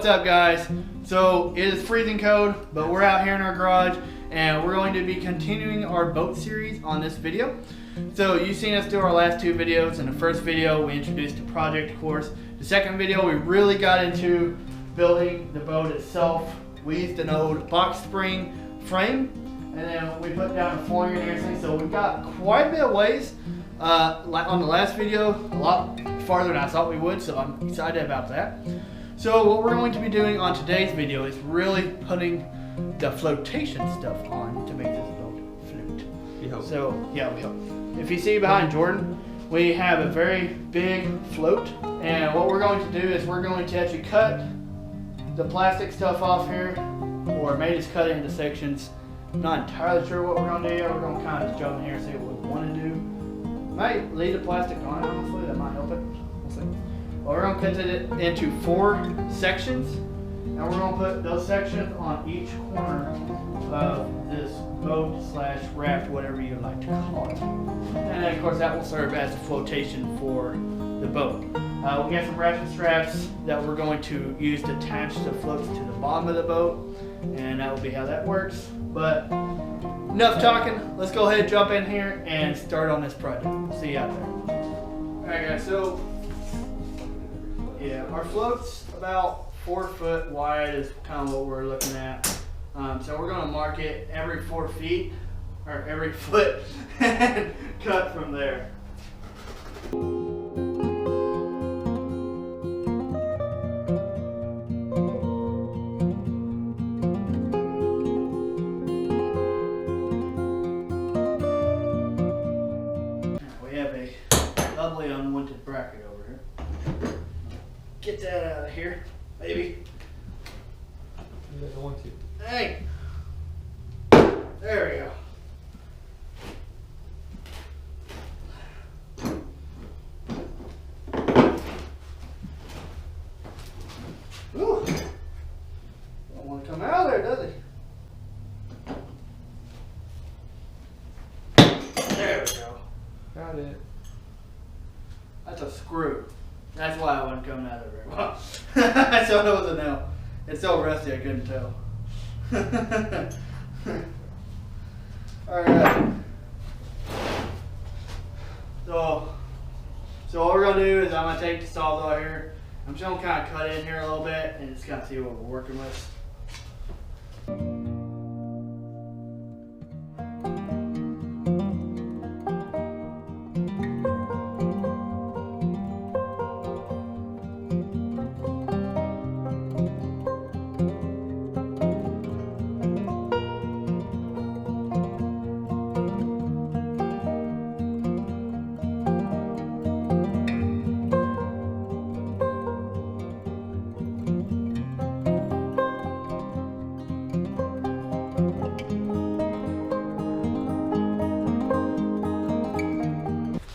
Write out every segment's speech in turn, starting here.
What's up, guys? So it is freezing cold, but we're out here in our garage and we're going to be continuing our boat series on this video. So you've seen us do our last two videos. In the first video we introduced the project, of course. The second video we really got into building the boat itself. We used an old box spring frame and then we put down a flooring and everything. So we got quite a bit of ways on the last video, a lot farther than I thought we would, so I'm excited about that. So what we're going to be doing on today's video is really putting the flotation stuff on to make this boat float. We hope. So yeah, we hope. If you see behind Jordan, we have a very big float, and what we're going to do is we're going to actually cut the plastic stuff off here, or maybe just cut it into sections. I'm not entirely sure what we're going to do yet. We're going to kind of just jump in here and see what we want to do. Might leave the plastic on, honestly, that might help it. We'll see. Well, we're going to cut it into 4 sections, and we're going to put those sections on each corner of this boat slash raft, whatever you like to call it. And then, of course, that will serve as a flotation for the boat. We got some ratchet straps that we're going to use to attach the floats to the bottom of the boat, and that will be how that works. But enough talking, let's go ahead and jump in here and start on this project. See you out there. Alright guys, so yeah, our float's about 4 foot wide is kind of what we're looking at. So we're going to mark it every 4 feet, or every foot, and cut from there. Lovely unwanted bracket over here. Get that out of here, baby. You don't want to. Hey, there we go. Ooh, don't want to come out of there, does he? There we go. Got it. That's a screw. That's why I wasn't coming out of there very well. I thought it was a nail. It's so rusty I couldn't tell. Alright. So what we're going to do is I'm going to take the sawzall here. I'm just going to kind of cut in here a little bit and just kind of see what we're working with.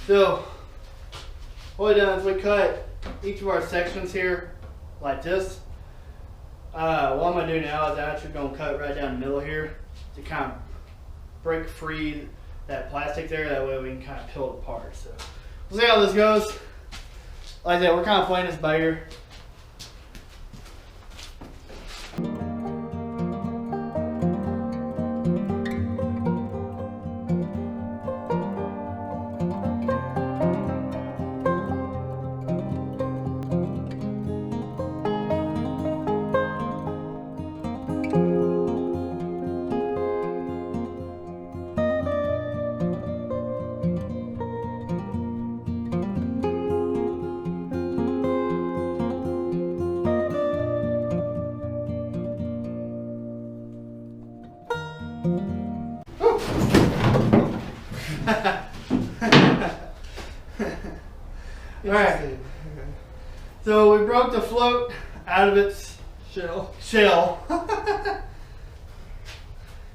So what we done is we cut each of our sections here like this. What I'm going to do now is I'm actually going to cut right down the middle here to kind of break free that plastic there. That way we can kind of peel it apart. So we'll see how this goes. Like I said, we're kind of playing this by ear. Alright, so we broke the float out of its shell.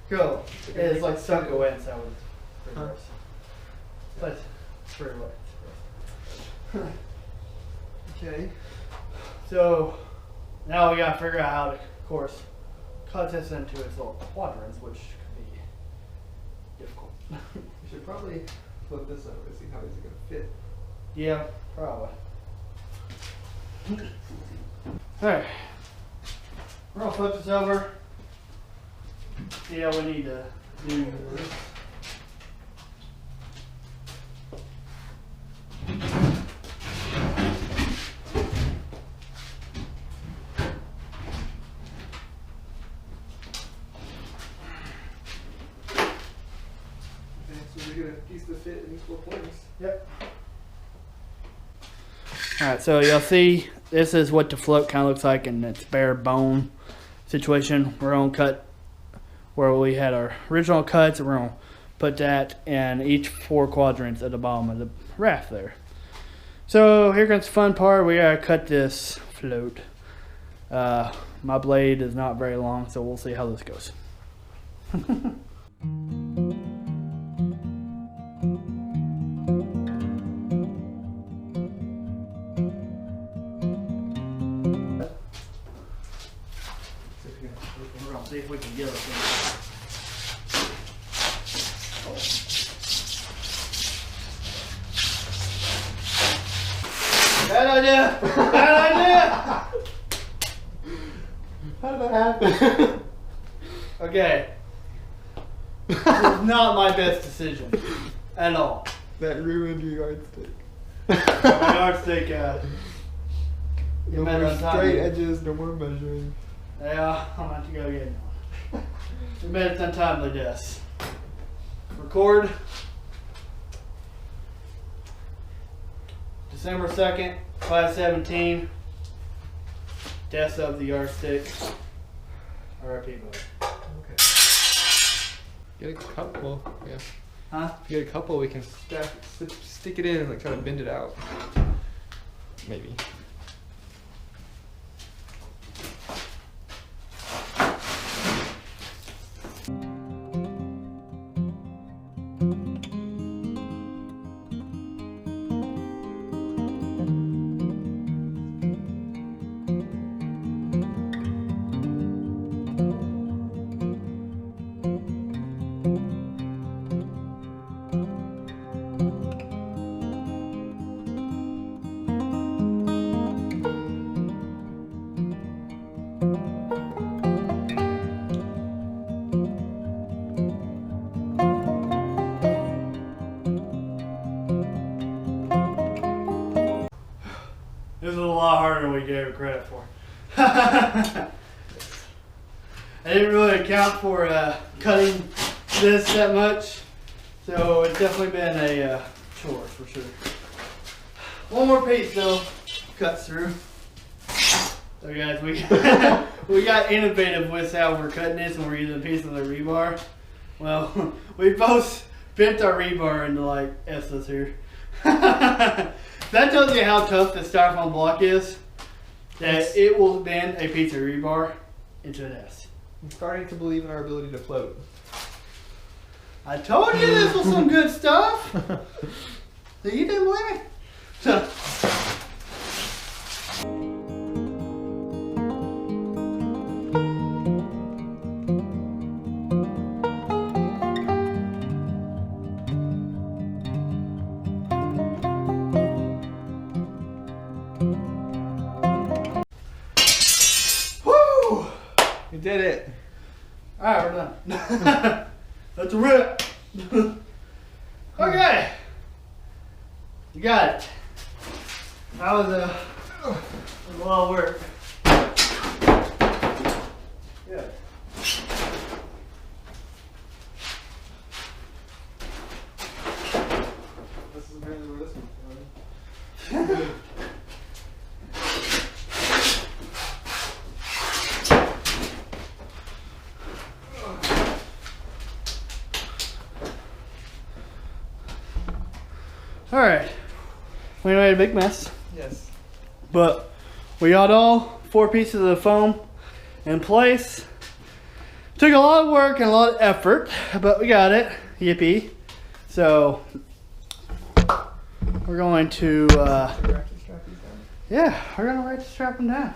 Cool. It's like sunk away inside with pretty gross. But it's pretty wet. Okay. So now we gotta figure out how to, of course, cut this into its little quadrants, which could be difficult. You should probably flip this over to see how is it going to fit. Yeah, probably. Alright. We're gonna flip this over. See how we need to do this. So we're gonna piece the fit in these 4 points. Yep. Alright, so you'll see this is what the float kind of looks like in its bare bone situation. We're going to cut where we had our original cuts, and we're going to put that in each 4 quadrants at the bottom of the raft there. So here comes the fun part. We gotta cut this float. My blade is not very long, so we'll see how this goes. We're gonna see if we can get it. Bad idea! Bad idea! How did that happen? Okay. This is not my best decision at all. That ruined your yardstick. My yardstick, No more straight edges, no more measuring. Yeah, I'm about to go get one. We made it untimely deaths. Record. December 2nd, class 17. Deaths of the yardstick. R.I.P. bud. Okay. Get a couple. Yeah. Huh? If you get a couple, we can stick it in and like try to bend it out. Maybe. This is a lot harder than we gave it credit for. I didn't really account for cutting this that much, so it's definitely been a chore for sure. One more piece though, cuts through. So guys, we got innovative with how we're cutting this, and we're using a piece of the rebar. Well, we both bent our rebar into like S's here. That tells you how tough the styrofoam block is. That it will bend a piece of rebar into an S. I'm starting to believe in our ability to float. I told you this was some good stuff. So you didn't believe me? So, woo! You did it. Alright, we're done. That's a rip. Okay. You got it. That was a lot of work. Yeah. This is apparently where this one's going. Alright. We made a big mess. Yes. But we got all 4 pieces of the foam in place. Took a lot of work and a lot of effort, but we got it. Yippee. So we're going to yeah, we're gonna right strap them down.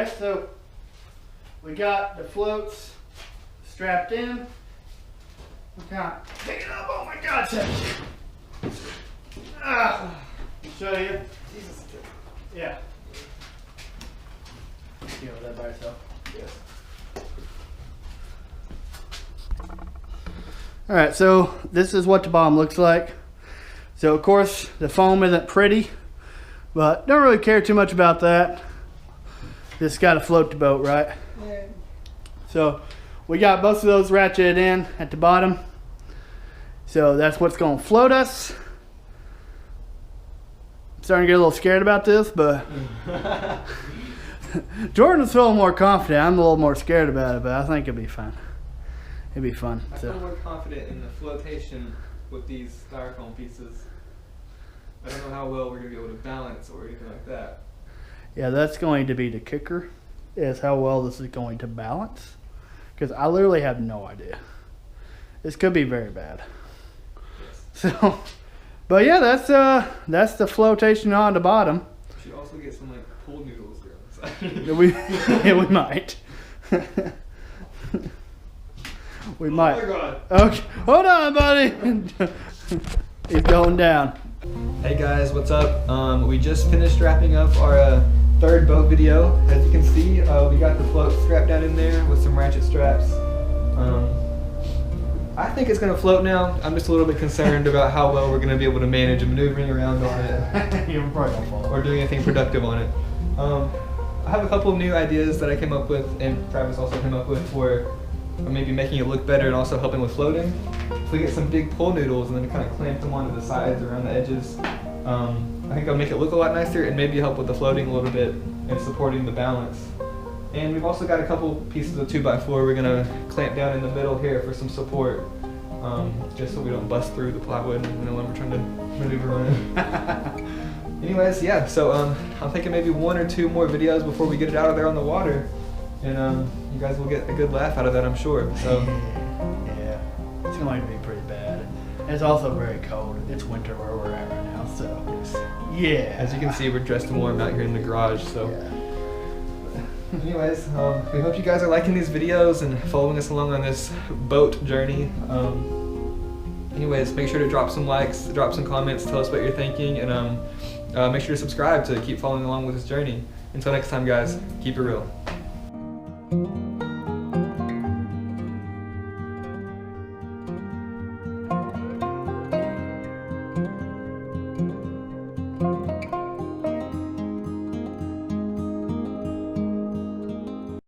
Alright, so we got the floats strapped in. We got pick it up. Oh my God, Seth. Show you. Jesus. Yeah. You know that by yourself. Yes. Alright, so this is what the bottom looks like. So of course the foam isn't pretty, but don't really care too much about that. Just gotta float the boat, right? Yeah. So we got both of those ratcheted in at the bottom. So that's what's gonna float us. I'm starting to get a little scared about this, but Jordan's feeling more confident. I'm a little more scared about it, but I think it'll be fun. It'll be fun. I feel more confident in the flotation with these styrofoam pieces. I don't know how well we're gonna be able to balance or anything like that. Yeah, that's going to be the kicker, is how well this is going to balance. Because I literally have no idea. This could be very bad. Yes. So, but yeah, that's the flotation on the bottom. We should also get some like pool noodles there on the side. Yeah, we might. We might. Oh my God. Okay, hold on, buddy. He's going down. Hey guys, what's up? We just finished wrapping up our third boat video. As you can see, we got the float strapped down in there with some ratchet straps. I think it's gonna float now. I'm just a little bit concerned about how well we're gonna be able to manage maneuvering around on it. You're probably gonna fall. Or doing anything productive on it. I have a couple of new ideas that I came up with, and Travis also came up with, for maybe making it look better and also helping with floating. If we get some big pull noodles and then kind of clamp them onto the sides around the edges, I think that'll make it look a lot nicer and maybe help with the floating a little bit and supporting the balance. And we've also got a couple pieces of 2x4 we're gonna clamp down in the middle here for some support, just so we don't bust through the plywood when we're trying to maneuver on it. Anyways, yeah, so I'm thinking maybe 1 or 2 more videos before we get it out of there on the water, and you guys will get a good laugh out of that, I'm sure. So yeah, it's going to be pretty bad. It's also very cold. It's winter where we're at right now, so yeah. As you can see, we're dressed and warm out here in the garage. So yeah. Anyways, we hope you guys are liking these videos and following us along on this boat journey. Anyways, make sure to drop some likes, drop some comments, tell us what you're thinking, and make sure to subscribe to keep following along with this journey. Until next time, guys, keep it real.